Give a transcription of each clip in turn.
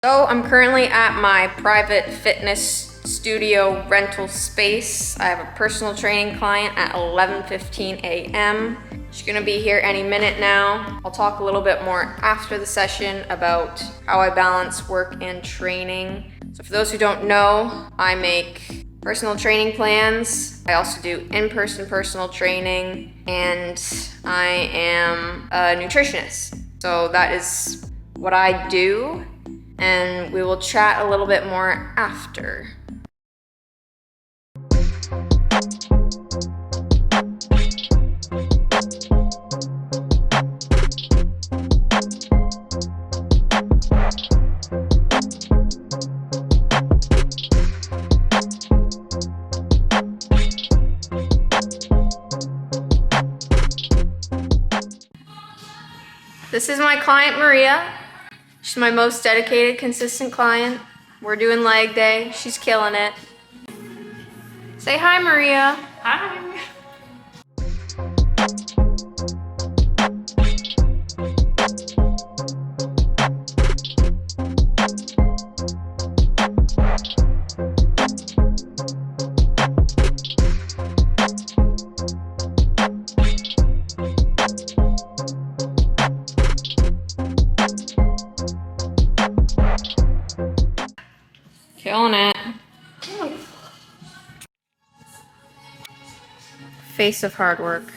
So I'm currently at my private fitness studio rental space. I have a personal training client at 11:15 a.m. She's gonna be here any minute now. I'll talk a little bit more after the session about how I balance work and training. So for those who don't know, I make personal training plans. I also do in-person personal training, and I am a nutritionist. So that is what I do, and we will chat a little bit more after. This is my client, Maria. She's my most dedicated, consistent client. We're doing leg day. She's killing it. Say hi, Maria. Hi. Killing it. Face of hard work.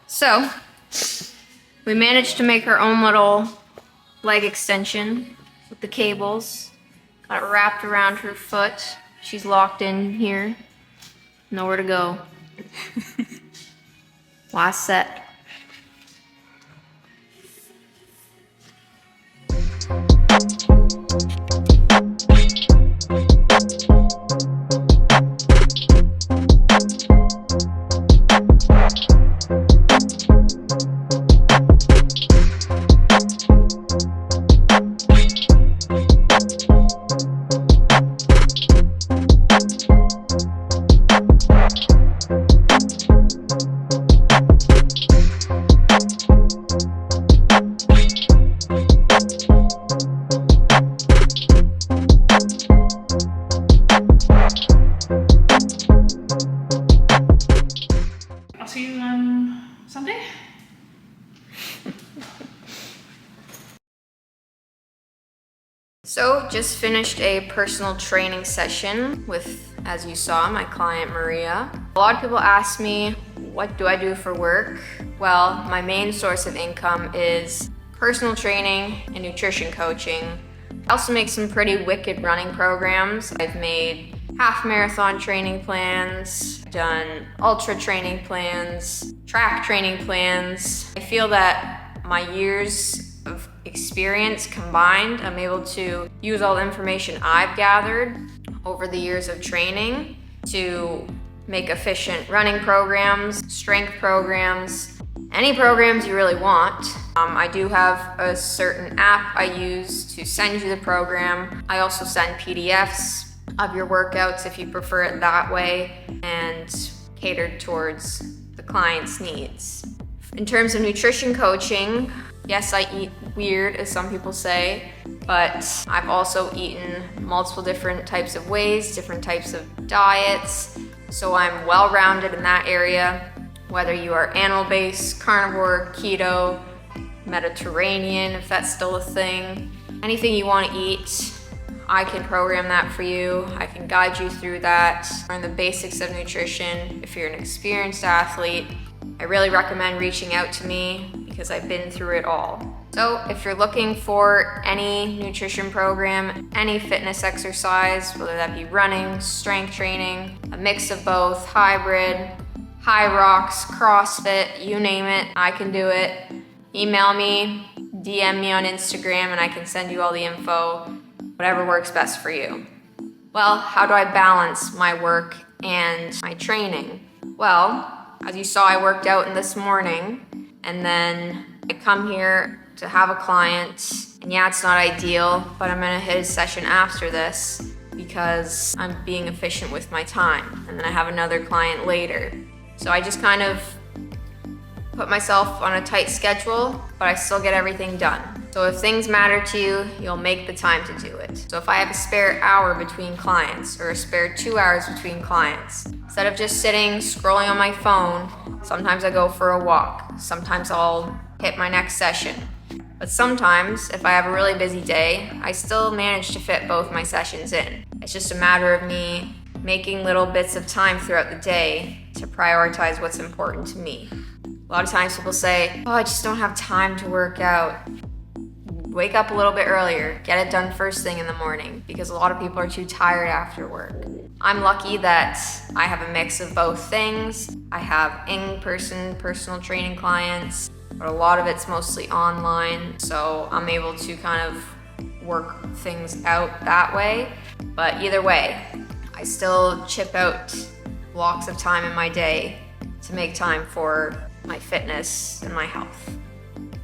So, we managed to make her own little leg extension with the cables. Got it wrapped around her foot. She's locked in here. Nowhere to go. Last set. I'll see you on Sunday. So, just finished a personal training session with, as you saw, my client Maria. A lot of people ask me, what do I do for work? Well, my main source of income is personal training and nutrition coaching. I also make some pretty wicked running programs. I've made half marathon training plans, done ultra training plans, track training plans. I feel that my years of experience combined, I'm able to use all the information I've gathered over the years of training to make efficient running programs, strength programs, any programs you really want. I do have a certain app I use to send you the program. I also send PDFs of your workouts if you prefer it that way, and catered towards the client's needs. In terms of nutrition coaching, yes, I eat weird, as some people say, but I've also eaten multiple different types of ways, different types of diets, so I'm well-rounded in that area. Whether you are animal-based, carnivore, keto, Mediterranean, if that's still a thing, anything you want to eat, I can program that for you. I can guide you through that, learn the basics of nutrition. If you're an experienced athlete, I really recommend reaching out to me because I've been through it all. So if you're looking for any nutrition program, any fitness exercise, whether that be running, strength training, a mix of both, hybrid, high rocks, CrossFit, you name it, I can do it. Email me, DM me on Instagram, and I can send you all the info, whatever works best for you. Well, how do I balance my work and my training? Well, as you saw, I worked out this morning, and then I come here to have a client, and yeah, it's not ideal, but I'm gonna hit a session after this because I'm being efficient with my time, and then I have another client later. So I just kind of put myself on a tight schedule, but I still get everything done. So if things matter to you, you'll make the time to do it. So if I have a spare hour between clients or a spare 2 hours between clients, instead of just sitting scrolling on my phone, sometimes I go for a walk. Sometimes I'll hit my next session. But sometimes, if I have a really busy day, I still manage to fit both my sessions in. It's just a matter of me making little bits of time throughout the day to prioritize what's important to me. A lot of times people say, oh, I just don't have time to work out. Wake up a little bit earlier, get it done first thing in the morning, because a lot of people are too tired after work. I'm lucky that I have a mix of both things. I have in-person personal training clients, but a lot of it's mostly online, so I'm able to kind of work things out that way. But either way, I still chip out blocks of time in my day to make time for my fitness and my health.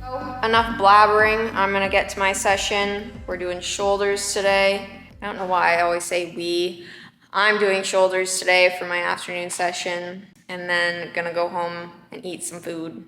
So, enough blabbering, I'm gonna get to my session. We're doing shoulders today. I don't know why I always say we. I'm doing shoulders today for my afternoon session, and then gonna go home and eat some food.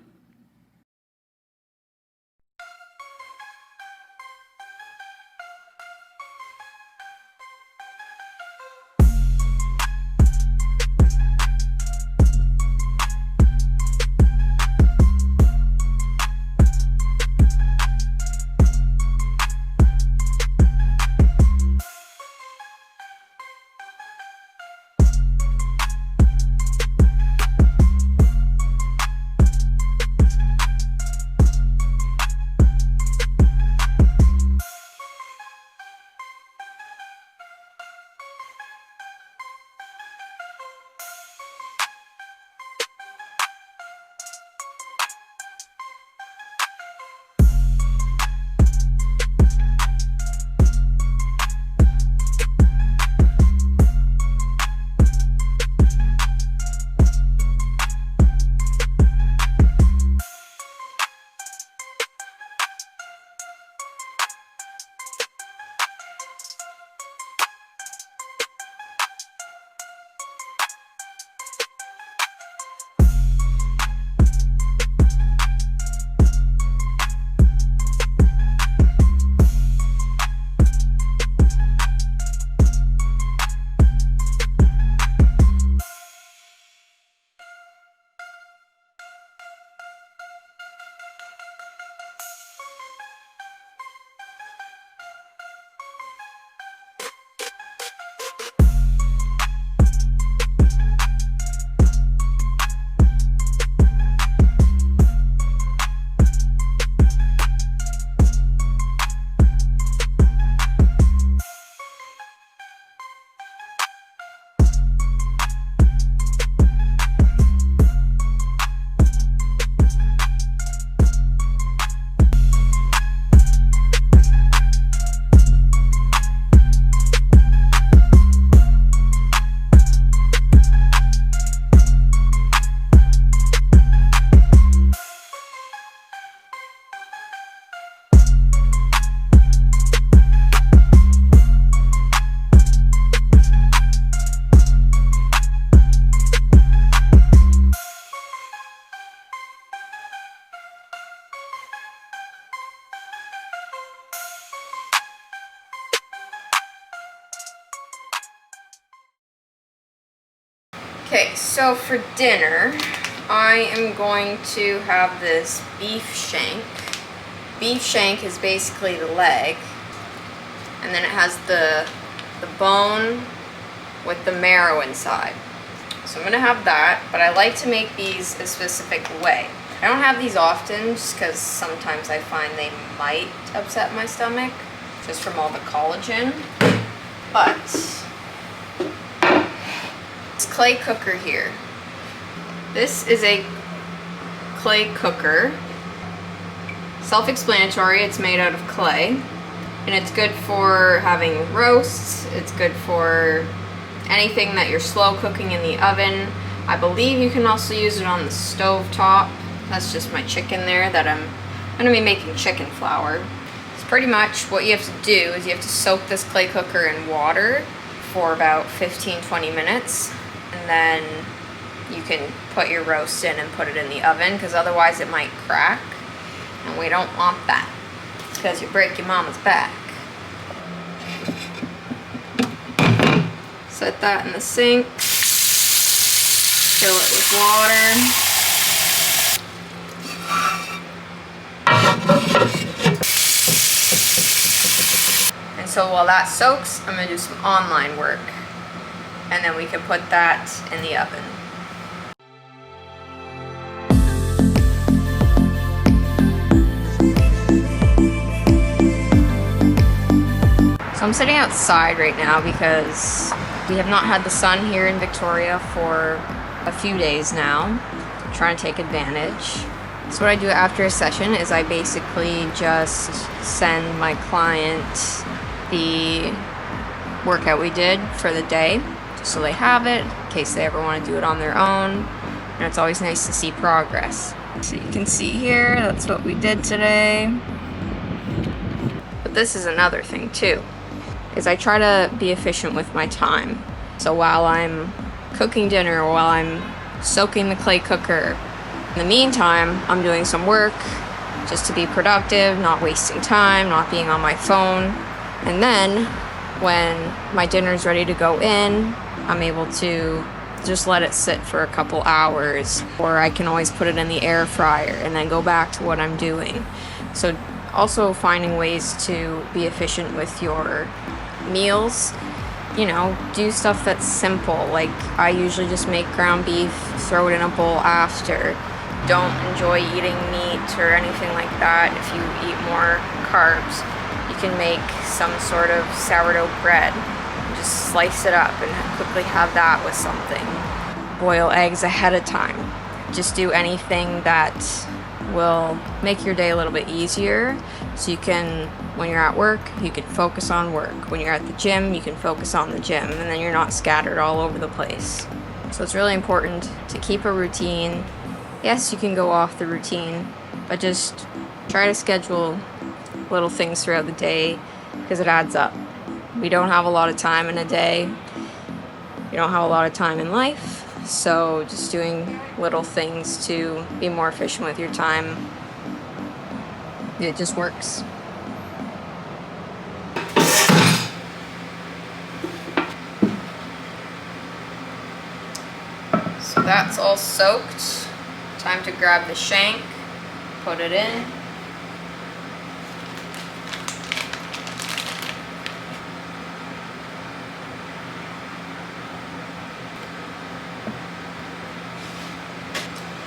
Okay, so for dinner, I am going to have this beef shank. Beef shank is basically the leg, and then it has the bone with the marrow inside. So I'm gonna have that, but I like to make these a specific way. I don't have these often just because sometimes I find they might upset my stomach just from all the collagen. But this clay cooker here. This is a clay cooker. Self-explanatory, it's made out of clay. And it's good for having roasts, it's good for anything that you're slow cooking in the oven. I believe you can also use it on the stove top. That's just my chicken there that I'm gonna be making chicken flour. It's pretty much what you have to do is you have to soak this clay cooker in water for about 15-20 minutes, and then you can put your roast in and put it in the oven because otherwise it might crack, and we don't want that. because you break your mama's back. Set that in the sink. Fill it with water. And so while that soaks, I'm gonna do some online work. And then we can put that in the oven. So I'm sitting outside right now because we have not had the sun here in Victoria for a few days now. I'm trying to take advantage. So what I do after a session is I basically just send my client the workout we did for the day, just so they have it in case they ever want to do it on their own. And it's always nice to see progress. So you can see here, that's what we did today. But this is another thing too, is I try to be efficient with my time. So while I'm cooking dinner or while I'm soaking the clay cooker, in the meantime, I'm doing some work just to be productive, not wasting time, not being on my phone. And then when my dinner's ready to go in, I'm able to just let it sit for a couple hours, or I can always put it in the air fryer and then go back to what I'm doing. So also finding ways to be efficient with your meals. You know, do stuff that's simple. Like I usually just make ground beef, throw it in a bowl after. Don't enjoy eating meat or anything like that. If you eat more carbs, you can make some sort of sourdough bread. Just slice it up and quickly have that with something. Boil eggs ahead of time. Just do anything that will make your day a little bit easier, so you can, when you're at work, you can focus on work. When you're at the gym, you can focus on the gym, and then you're not scattered all over the place. So it's really important to keep a routine. Yes, you can go off the routine, but just try to schedule little things throughout the day, because it adds up. We don't have a lot of time in a day. You don't have a lot of time in life. So just doing little things to be more efficient with your time, it just works. So that's all soaked. Time to grab the shank, put it in.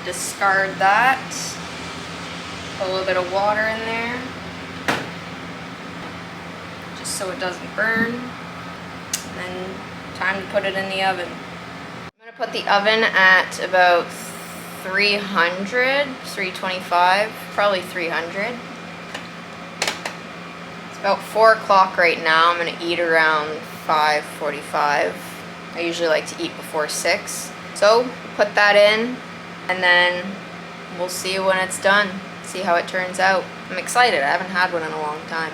Discard that. Put a little bit of water in there, just so it doesn't burn. And then time to put it in the oven. I'm gonna put the oven at about 300, 325, probably 300. It's about 4 o'clock right now. I'm gonna eat around 5:45. I usually like to eat before 6. So put that in, and then we'll see when it's done, see how it turns out. I'm excited, I haven't had one in a long time.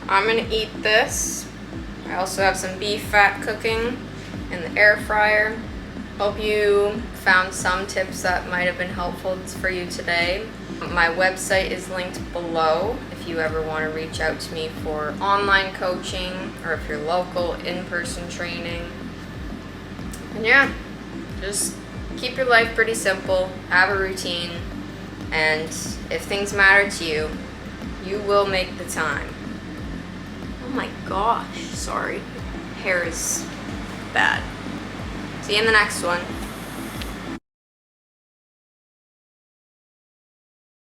I'm gonna eat this. I also have some beef fat cooking in the air fryer. Hope you found some tips that might have been helpful for you today. My website is linked below if you ever want to reach out to me for online coaching, or if you're local, in-person training. And yeah, just keep your life pretty simple, have a routine, and if things matter to you, you will make the time. Oh my gosh, sorry. Hair is bad. See you in the next one.